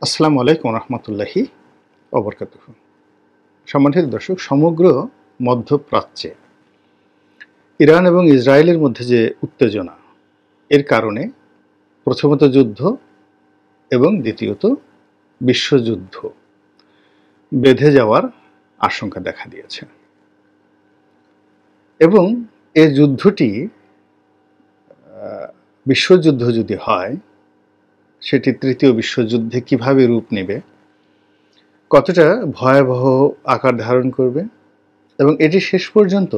আসসালামু আলাইকুম রহমতুল্লাহি ওবরকাতুহু। সম্মানিত দর্শক, সমগ্র মধ্যপ্রাচ্যে ইরান এবং ইসরায়েলের মধ্যে যে উত্তেজনা, এর কারণে প্রথমত যুদ্ধ এবং দ্বিতীয়ত বিশ্বযুদ্ধ বেঁধে যাওয়ার আশঙ্কা দেখা দিয়েছে। এবং এই যুদ্ধটি বিশ্বযুদ্ধ যদি হয়, সেটি তৃতীয় বিশ্বযুদ্ধে কিভাবে রূপ নেবে, কতটা ভয়াবহ আকার ধারণ করবে এবং এটি শেষ পর্যন্ত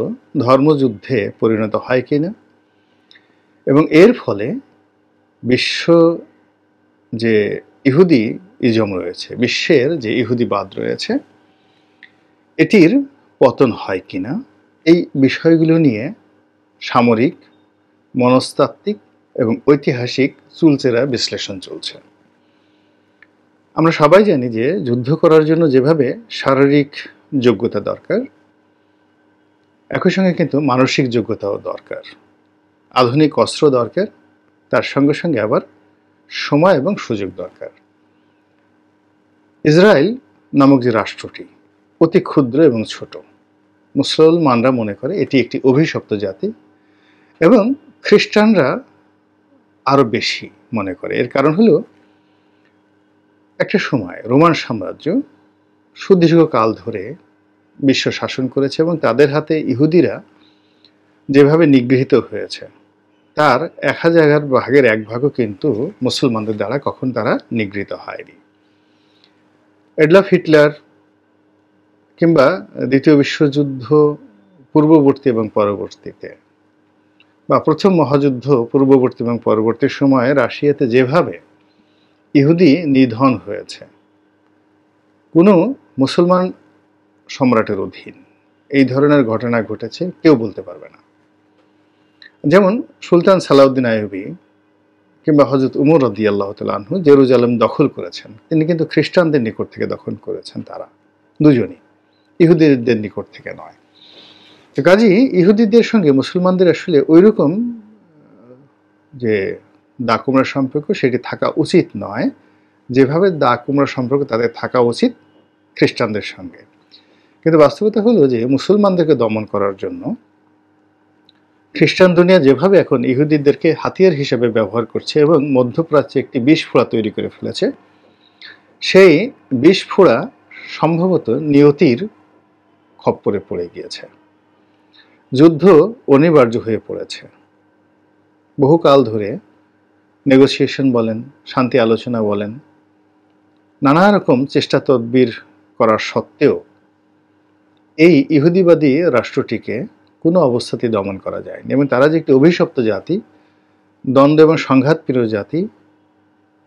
ধর্মযুদ্ধে পরিণত হয় কিনা, এবং এর ফলে বিশ্ব যে ইহুদি ইজম রয়েছে, বিশ্বের যে ইহুদিবাদ রয়েছে, এটির পতন হয় কিনা, এই বিষয়গুলো নিয়ে সামরিক, মনস্তাত্ত্বিক এবং ঐতিহাসিক চুলচেরা বিশ্লেষণ চলছে। আমরা সবাই জানি যে যুদ্ধ করার জন্য যেভাবে শারীরিক যোগ্যতা দরকার, একই সঙ্গে কিন্তু মানসিক যোগ্যতাও দরকার, আধুনিক অস্ত্র দরকার, তার সঙ্গে সঙ্গে আবার সময় এবং সুযোগ দরকার। ইসরায়েল নামক যে রাষ্ট্রটি অতি ক্ষুদ্র এবং ছোট, মুসলমানরা মনে করে এটি একটি অভিশপ্ত জাতি এবং খ্রিস্টানরা আরো বেশি মনে করে। এর কারণ হলো, একটা সময় রোমান সাম্রাজ্য সুদীর্ঘকাল ধরে বিশ্ব শাসন করেছে এবং তাদের হাতে ইহুদিরা যেভাবে নিগৃহীত হয়েছে, তার 1000 ভাগের 1 ভাগও কিন্তু মুসলমানদের দ্বারা কখন তারা নিগৃহীত হয়নি। এডলফ হিটলার কিংবা দ্বিতীয় বিশ্বযুদ্ধ পূর্ববর্তী এবং পরবর্তীতে, বা প্রথম মহাযুদ্ধ পূর্ববর্তী এবং পরবর্তী সময়ে রাশিয়াতে যেভাবে ইহুদি নিধন হয়েছে, কোনো মুসলমান সম্রাটের অধীন এই ধরনের ঘটনা ঘটেছে কেউ বলতে পারবে না। যেমন সুলতান সালাউদ্দিন আইয়ুবী কিংবা হযরত উমর রাদিয়াল্লাহু তাআলা আনহু জেরুজালেম দখল করেছেন, তিনি কিন্তু খ্রিস্টানদের নিকট থেকে দখল করেছেন, তারা দুজনই, ইহুদিদের নিকট থেকে নয়। তো কাজেই ইহুদিদের সঙ্গে মুসলমানদের আসলে ওইরকম যে দা-কুমড়া সম্পর্ক সেটি থাকা উচিত নয়, যেভাবে দা-কুমড়া সম্পর্ক তাদের থাকা উচিত খ্রিস্টানদের সঙ্গে। কিন্তু বাস্তবতা হলো যে মুসলমানদেরকে দমন করার জন্য খ্রিস্টান দুনিয়া যেভাবে এখন ইহুদিদেরকে হাতিয়ার হিসেবে ব্যবহার করছে এবং মধ্যপ্রাচ্যে একটি বিষফোঁড়া তৈরি করে ফেলেছে, সেই বিষফোঁড়া সম্ভবত নিয়তির খপ্পরে পড়ে গিয়েছে। যুদ্ধ অনিবার্য হয়ে পড়েছে। বহুকাল ধরে নেগোসিয়েশন বলেন, শান্তি আলোচনা বলেন, নানা রকম চেষ্টা তদবির করার সত্ত্বেও এই ইহুদিবাদী রাষ্ট্রটিকে কোনো অবস্থাতেই দমন করা যায়নি এবং তারা যে একটি অভিশপ্ত জাতি, দ্বন্দ্ব এবং সংঘাতপ্রিয় জাতি,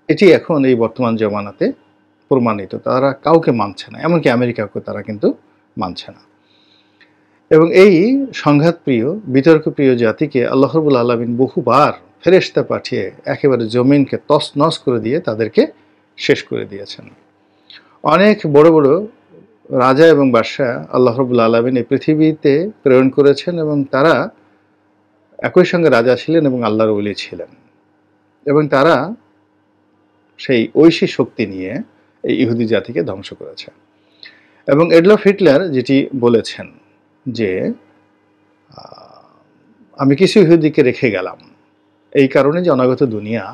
এটি এখন এই বর্তমান জমানাতে প্রমাণিত। তারা কাউকে মানছে না, এমনকি আমেরিকাকে তারা কিন্তু মানছে না। এবং এই সংঘাতপ্রিয়, বিতর্কপ্রিয় জাতিকে আল্লাহ রাব্বুল আলামিন বহুবার ফেরেশতা পাঠিয়ে একেবারে জমিনকে তছনছ করে দিয়ে তাদেরকে শেষ করে দিয়েছেন। অনেক বড় বড় রাজা এবং বাদশাহ আল্লাহ রাব্বুল আলামিন এই পৃথিবীতে প্রেরণ করেছেন এবং তারা একই সঙ্গে রাজা ছিলেন এবং আল্লাহর ওলি ছিলেন, এবং তারা সেই ঐশী শক্তি নিয়ে এই ইহুদি জাতিকে ধ্বংস করেছে। এবং এডলফ হিটলার যেটি বলেছেন যে আমি কিছু ইহুদিকে রেখে গেলাম এই কারণে যে অনাগত দুনিয়া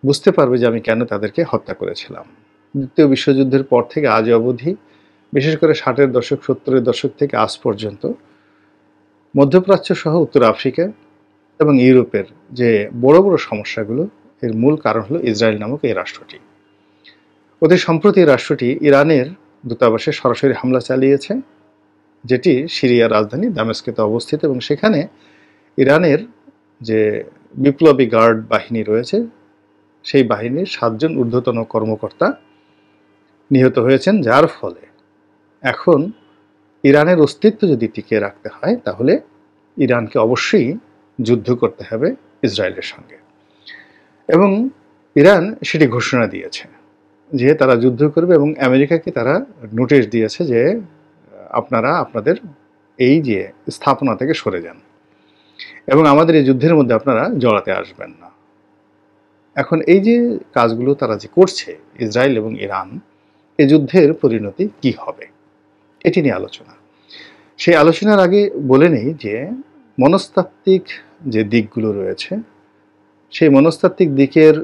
বুঝতে পারবে যে আমি কেন তাদেরকে হত্যা করেছিলাম। দ্বিতীয় বিশ্বযুদ্ধের পর থেকে আজ অবধি, বিশেষ করে 60-এর দশক 70-এর দশক থেকে আজ পর্যন্ত মধ্যপ্রাচ্য সহ উত্তর আফ্রিকা এবং ইউরোপের যে বড় বড় সমস্যাগুলো, এর মূল কারণ হলো ইসরায়েল নামক এই রাষ্ট্রটি। অতি সম্প্রতি এই রাষ্ট্রটি ইরানের দূতাবাসে সরাসরি হামলা চালিয়েছে, যেটি সিরিয়ার রাজধানী দামেস্কেতে অবস্থিত, এবং সেখানে ইরানের যে বিপ্লবী গার্ড বাহিনী রয়েছে, সেই বাহিনীর 7 জন ঊর্ধ্বতন কর্মকর্তা নিহত হয়েছেন, যার ফলে এখন ইরানের অস্তিত্ব যদি টিকিয়ে রাখতে হয় তাহলে ইরানকে অবশ্যই যুদ্ধ করতে হবে ইসরায়েলের সঙ্গে। এবং ইরান সেটি ঘোষণা দিয়েছে যে তারা যুদ্ধ করবে, এবং আমেরিকাকে তারা নোটিশ দিয়েছে যে আপনারা আপনাদের এই যে স্থাপনা থেকে সরে যান এবং আমাদের এই যুদ্ধের মধ্যে আপনারা জড়াতে আসবেন না। এখন এই যে কাজগুলো তারা যে করছে ইসরায়েল এবং ইরান, এই যুদ্ধের পরিণতি কি হবে এটি নিয়ে আলোচনা। সেই আলোচনার আগে বলে নেই যে মনস্তাত্ত্বিক যে দিকগুলো রয়েছে, সেই মনস্তাত্ত্বিক দিকের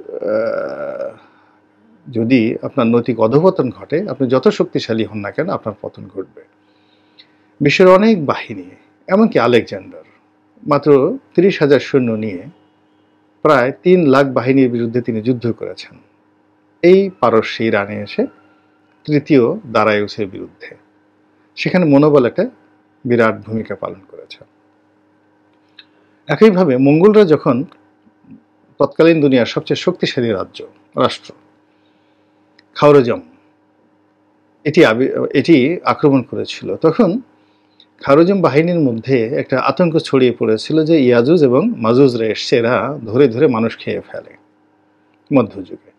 যদি আপনার নৈতিক অধঃপতন ঘটে, আপনি যত শক্তিশালী হন না কেন আপনার পতন ঘটবে। বিশ্বের অনেক বাহিনী, এমনকি আলেকজান্ডার মাত্র 30,000 সৈন্য নিয়ে প্রায় 3 লাখ বাহিনীর বিরুদ্ধে তিনি যুদ্ধ করেছেন এই পারস্য ইরানে এসে তৃতীয় দারায়ুসের বিরুদ্ধে। সেখানে মনোবল একটা বিরাট ভূমিকা পালন করেছে। একইভাবে মঙ্গলরা যখন তৎকালীন দুনিয়ার সবচেয়ে শক্তিশালী রাষ্ট্র খাওয়ারেজম এটি আক্রমণ করেছিল, তখন খাওয়ারেজম বাহিনীর মধ্যে একটা আতঙ্ক ছড়িয়ে পড়েছিল যে ইয়াজুজ এবং মাজুজরা এসছে, এরা ধরে ধরে মানুষ খেয়ে ফেলে মধ্যযুগে।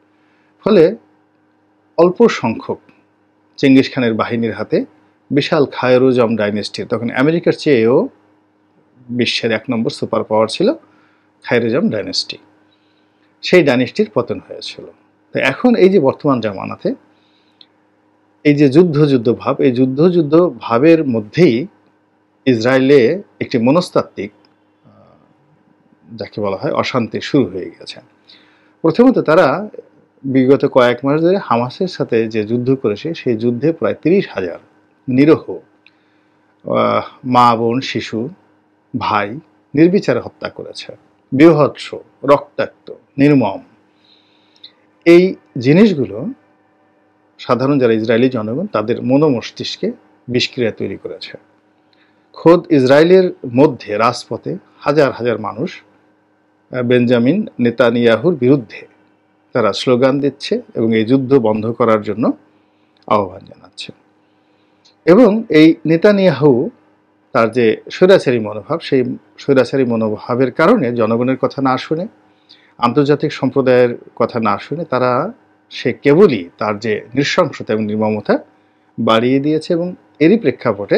ফলে অল্প সংখ্যক চেঙ্গিস খানের বাহিনীর হাতে বিশাল খায়রুজম ডাইনেস্টির, তখন আমেরিকার চেয়েও বিশ্বের 1 নম্বর সুপার পাওয়ার ছিল খায়রুজম ডাইনেস্টি, সেই ডাইনেস্টির পতন হয়েছিল। তো এখন এই যে বর্তমান জামানাতে এই যে যুদ্ধ ভাব, এই যুদ্ধ ভাবের মধ্যেই ইসরায়েলে একটি মনস্তাত্ত্বিক যাকে বলা হয় অশান্তি শুরু হয়ে গেছে। প্রথমত তারা বিগত কয়েক মাস ধরে হামাসের সাথে যে যুদ্ধ করেছে, সেই যুদ্ধে প্রায় 30,000 নিরীহ মা বোন শিশু ভাই নির্বিচারে হত্যা করেছে, বৃহৎস রক্তাক্ত নির্মম। এই জিনিসগুলো সাধারণ যারা ইসরায়েলি জনগণ তাদের মনোমস্তিষ্কে বিষক্রিয়া তৈরি করেছে। খোদ ইসরায়েলের মধ্যে রাজপথে হাজার হাজার মানুষ বেঞ্জামিন নেতানিয়াহুর বিরুদ্ধে তারা স্লোগান দিচ্ছে এবং এই যুদ্ধ বন্ধ করার জন্য আহ্বান জানাচ্ছে। এবং এই নেতানিয়াহু তার যে স্বৈরাচারী মনোভাব, সেই স্বৈরাচারী মনোভাবের কারণে জনগণের কথা না শুনে, আন্তর্জাতিক সম্প্রদায়ের কথা না শুনে সে কেবলই তার যে নৃশংসতা এবং নির্মমতা বাড়িয়ে দিয়েছে এবং এরই প্রেক্ষাপটে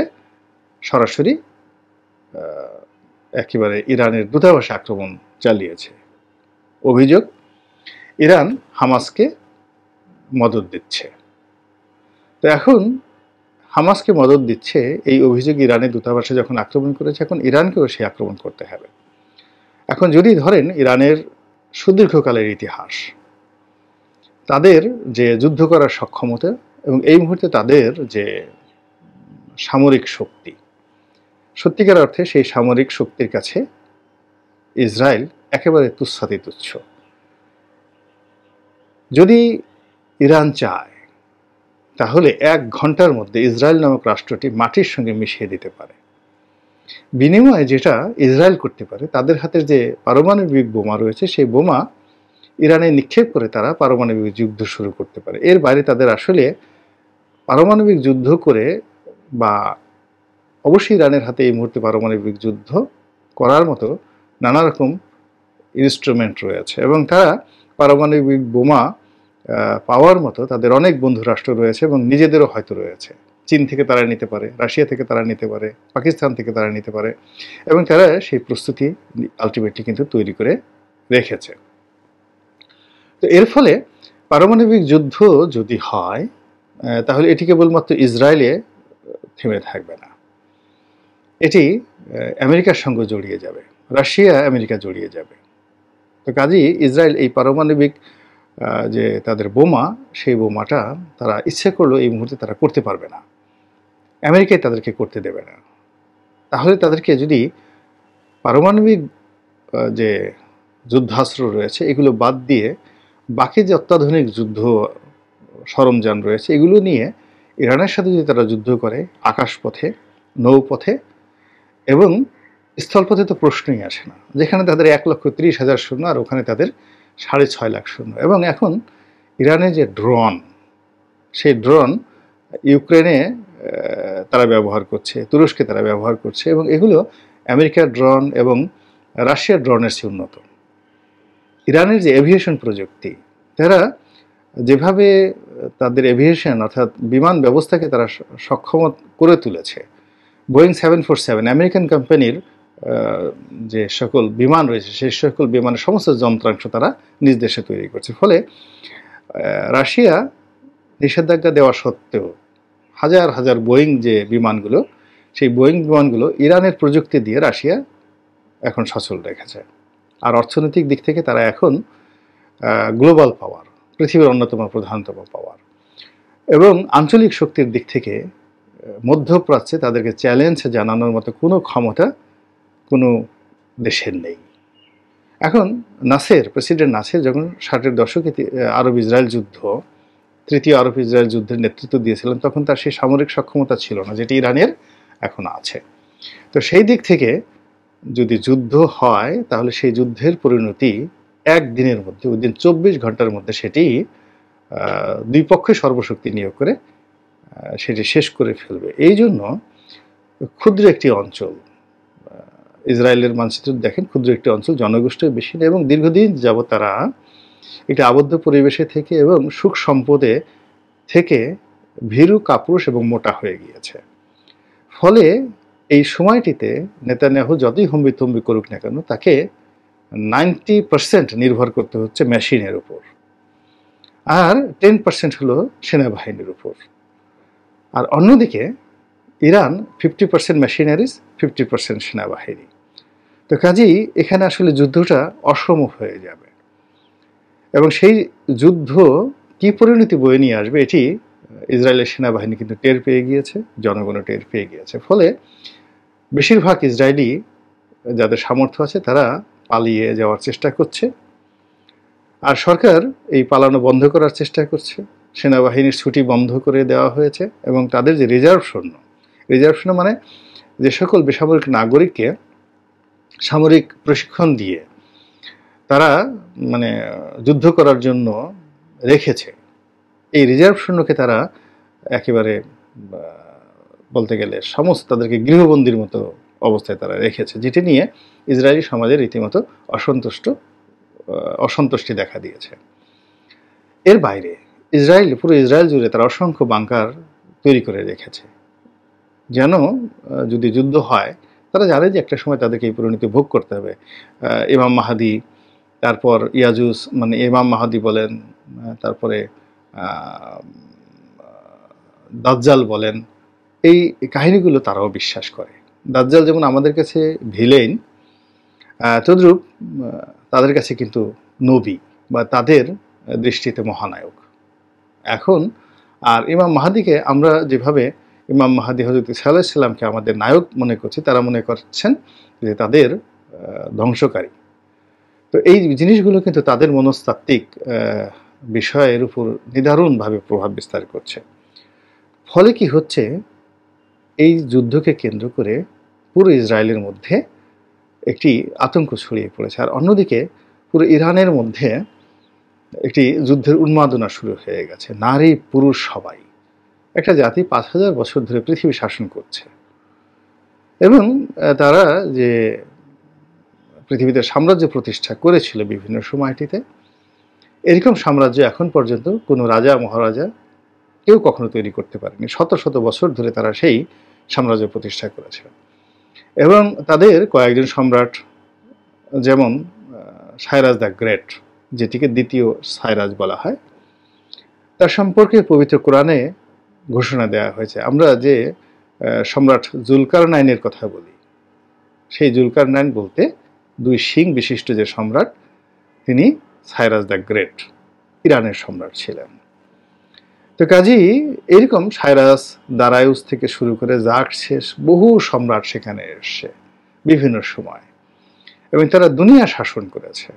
সরাসরি একেবারে ইরানের দূতাবাসে আক্রমণ চালিয়েছে। অভিযোগ, ইরান হামাসকে মদদ দিচ্ছে। তো এখন হামাসকে মদদ দিচ্ছে এই অভিযোগ ইরানের দূতাবাসে যখন আক্রমণ করেছে, এখন ইরানকেও সে আক্রমণ করতে হবে। এখন যদি ধরেন ইরানের সুদীর্ঘকালের ইতিহাস, তাদের যে যুদ্ধ করার সক্ষমতা এবং এই মুহূর্তে তাদের যে সামরিক শক্তি, সত্যিকার অর্থে সেই সামরিক শক্তির কাছে ইসরায়েল একেবারে তুচ্ছাতি তুচ্ছ। যদি ইরান চায় তাহলে 1 ঘন্টার মধ্যে ইসরায়েল নামক রাষ্ট্রটি মাটির সঙ্গে মিশিয়ে দিতে পারে। বিনিময়ে যেটা ইসরায়েল করতে পারে, তাদের হাতে যে পারমাণবিক বোমা রয়েছে, সেই বোমা ইরানে নিক্ষেপ করে তারা পারমাণবিক যুদ্ধ শুরু করতে পারে। এর বাইরে তাদের আসলে পারমাণবিক যুদ্ধ করে বা অবশ্যই ইরানের হাতে এই মুহূর্তে পারমাণবিক যুদ্ধ করার মতো নানা রকম ইনস্ট্রুমেন্ট রয়েছে এবং তারা পারমাণবিক বোমা পাওয়ার মতো তাদের অনেক বন্ধু রাষ্ট্র রয়েছে এবং নিজেদেরও হয়তো রয়েছে। চীন থেকে তারা নিতে পারে, রাশিয়া থেকে তারা নিতে পারে, পাকিস্তান থেকে তারা নিতে পারে এবং তারা সেই প্রস্তুতি আলটিমেটলি কিন্তু তৈরি করে রেখেছে। তো এর ফলে পারমাণবিক যুদ্ধ যদি হয় তাহলে এটি কেবলমাত্র ইসরায়েলে থেমে থাকবে না, এটি আমেরিকার সঙ্গে জড়িয়ে যাবে, রাশিয়া আমেরিকা জড়িয়ে যাবে। তো কাজেই ইসরায়েল এই পারমাণবিক যে তাদের বোমা, সেই বোমাটা তারা ইচ্ছে করলেও এই মুহূর্তে তারা করতে পারবে না, আমেরিকাই তাদেরকে করতে দেবে না। তাহলে তাদেরকে যদি পারমাণবিক যে যুদ্ধাস্ত্র রয়েছে এগুলো বাদ দিয়ে বাকি যে অত্যাধুনিক যুদ্ধ সরঞ্জাম রয়েছে এগুলো নিয়ে ইরানের সাথে যদি তারা যুদ্ধ করে, আকাশপথে, নৌপথে এবং স্থলপথে তো প্রশ্নই আসে না, যেখানে তাদের 1,30,000 সৈন্য আর ওখানে তাদের 6.5 লাখ সৈন্য। এবং এখন ইরানের যে ড্রোন, সেই ড্রোন ইউক্রেনে তারা ব্যবহার করছে, তুরস্কে তারা ব্যবহার করছে এবং এগুলো আমেরিকার ড্রোন এবং রাশিয়ার ড্রোনের চেয়ে উন্নত। ইরানের যে এভিয়েশন প্রযুক্তি, তারা যেভাবে তাদের এভিয়েশন অর্থাৎ বিমান ব্যবস্থাকে তারা সক্ষম করে তুলেছে, বোয়িং 747 আমেরিকান কোম্পানির যে সকল বিমান রয়েছে সেই সকল বিমানের সমস্ত যন্ত্রাংশ তারা নিজ দেশে তৈরি করছে। ফলে রাশিয়া নিষেধাজ্ঞা দেওয়া সত্ত্বেও হাজার হাজার বোয়িং যে বিমানগুলো, সেই বোয়িং বিমানগুলো ইরানের প্রযুক্তি দিয়ে রাশিয়া এখন সচল রেখেছে। আর অর্থনৈতিক দিক থেকে তারা এখন গ্লোবাল পাওয়ার, পৃথিবীর অন্যতম প্রধানতম পাওয়ার, এবং আঞ্চলিক শক্তির দিক থেকে মধ্যপ্রাচ্যে তাদেরকে চ্যালেঞ্জ জানানোর মতো কোনো ক্ষমতা কোনো দেশের নেই। এখন প্রেসিডেন্ট নাসের যখন 60-এর দশকে আরব ইসরায়েল যুদ্ধ, তৃতীয় আরব ইসরায়েল যুদ্ধের নেতৃত্ব দিয়েছিলেন, তখন তার সেই সামরিক সক্ষমতা ছিল না যেটি ইরানের এখন আছে। তো সেই দিক থেকে যদি যুদ্ধ হয় তাহলে সেই যুদ্ধের পরিণতি একদিনের মধ্যে, ওই দিন 24 ঘন্টার মধ্যে সেটি দুই পক্ষে সর্বশক্তি নিয়োগ করে সেটি শেষ করে ফেলবে। এই জন্য ক্ষুদ্র একটি অঞ্চল, ইসরায়েলের মানচিত্র দেখেন, ক্ষুদ্র একটি অঞ্চল, জনগোষ্ঠী বেশি না, এবং দীর্ঘদিন যাবৎ তারা একটি আবদ্ধ পরিবেশে থেকে এবং সুখ সম্পদে থেকে ভীরু, কাপুরুষ এবং মোটা হয়ে গিয়েছে। ফলে এই সময়টিতে নেতানিয়াহু যতই হম্বিতম্বি করুক না কেন, তাকে 90% নির্ভর করতে হচ্ছে মেশিনের উপর, আর 10% হলো সেনাবাহিনীর উপর। আর অন্যদিকে ইরান 50% মেশিনারিজ, 50% সেনাবাহিনী। তো কাজেই এখানে আসলে যুদ্ধটা অসম হয়ে যাবে, এবং সেই যুদ্ধ কি পরিণতি বয়ে নিয়ে আসবে এটি ইসরায়েলের সেনাবাহিনী কিন্তু টের পেয়ে গিয়েছে, জনগণও টের পেয়ে গিয়েছে। ফলে বেশিরভাগ ইসরায়েলি যাদের সামর্থ্য আছে তারা পালিয়ে যাওয়ার চেষ্টা করছে, আর সরকার এই পালানো বন্ধ করার চেষ্টা করছে। সেনাবাহিনীর ছুটি বন্ধ করে দেওয়া হয়েছে, এবং তাদের যে রিজার্ভ সৈন্য মানে যে সকল বেসামরিক নাগরিককে সামরিক প্রশিক্ষণ দিয়ে তারা মানে যুদ্ধ করার জন্য রেখেছে, এই রিজার্ভ সৈন্যকে তারা একেবারে বলতে গেলে সমস্ত তাদেরকে গৃহবন্দীর মতো অবস্থায় তারা রেখেছে, যেটি নিয়ে ইসরায়েলি সমাজের রীতিমতো অসন্তুষ্টি দেখা দিয়েছে। এর বাইরে পুরো ইসরায়েল জুড়ে তারা অসংখ্য বাংকার তৈরি করে রেখেছে, যেন যদি যুদ্ধ হয় তারা জানে যে একটা সময় তাদেরকে এই পরিণতি ভোগ করতে হবে। ইমাম মাহাদি, তারপর ইয়াজুজ মানে ইমাম মাহাদি বলেন, তারপরে দাজ্জাল বলেন, এই কাহিনীগুলো তারাও বিশ্বাস করে। দাজ্জাল যেমন আমাদের কাছে ভিলেন, তদ্রূপ তাদের কাছে কিন্তু নবী বা তাদের দৃষ্টিতে মহানায়ক। এখন আর ইমাম মাহাদিকে আমরা যেভাবে ইমাম মাহাদি হযরত ঈসা আলাইহিস সালামকে আমাদের নায়ক মনে করছি, তারা মনে করছেন যে তাদের ধ্বংসকারী। তো এই জিনিসগুলো কিন্তু তাদের মনস্তাত্ত্বিক বিষয়ের উপর নিদারুণভাবে প্রভাব বিস্তার করছে। ফলে কি হচ্ছে, এই যুদ্ধকে কেন্দ্র করে পুরো ইসরায়েলের মধ্যে একটি আতঙ্ক ছড়িয়ে পড়েছে, আর অন্যদিকে পুরো ইরানের মধ্যে একটি যুদ্ধের উন্মাদনা শুরু হয়ে গেছে। নারী পুরুষ সবাই, একটা জাতি 5000 বছর ধরে পৃথিবী শাসন করছে, এবং তারা যে পৃথিবীতে সাম্রাজ্য প্রতিষ্ঠা করেছিল বিভিন্ন সময়টিতে, এরকম সাম্রাজ্য এখন পর্যন্ত কোনো রাজা মহারাজা কেউ কখনো তৈরি করতে পারেনি। শত শত বছর ধরে তারা সেই সাম্রাজ্য প্রতিষ্ঠা করেছে, এবং তাদের কয়েকজন সম্রাট, যেমন সাইরাস দ্য গ্রেট, যেটিকে দ্বিতীয় সাইরাস বলা হয়, তার সম্পর্কে পবিত্র কোরআনে ঘোষণা দেওয়া হয়েছে। আমরা যে সম্রাট জুলকারনাইনের কথা বলি, সেই জুলকারনাইন বলতে 2 শিং বিশিষ্ট যে সম্রাট, তিনি সাইরাস দ্য গ্রেট, ইরানের সম্রাট ছিলেন। তো কাজেই এরকম সাইরাস, দারায়ুস থেকে শুরু করে জার্কশেস, বহু সম্রাট সেখানে এসছে বিভিন্ন সময়, এবং তারা দুনিয়া শাসন করেছে।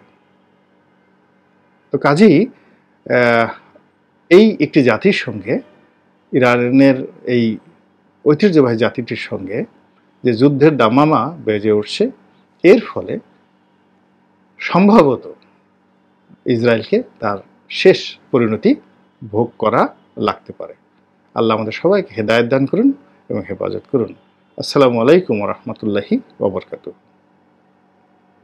তো কাজেই এই একটি জাতির সঙ্গে, ইরানের এই ঐতিহ্যবাহী জাতিটির সঙ্গে যে যুদ্ধের দামামা বেজে উঠছে, এর ফলে সম্ভবত ইসরায়েলকে তার শেষ পরিণতি ভোগ করা লাগতে পারে। আল্লাহ আমাদের সবাইকে হেদায়েত দান করুন এবং হেফাজত করুন। আসসালামু আলাইকুম ওয়া রাহমাতুল্লাহি ওয়া বারাকাতুহু।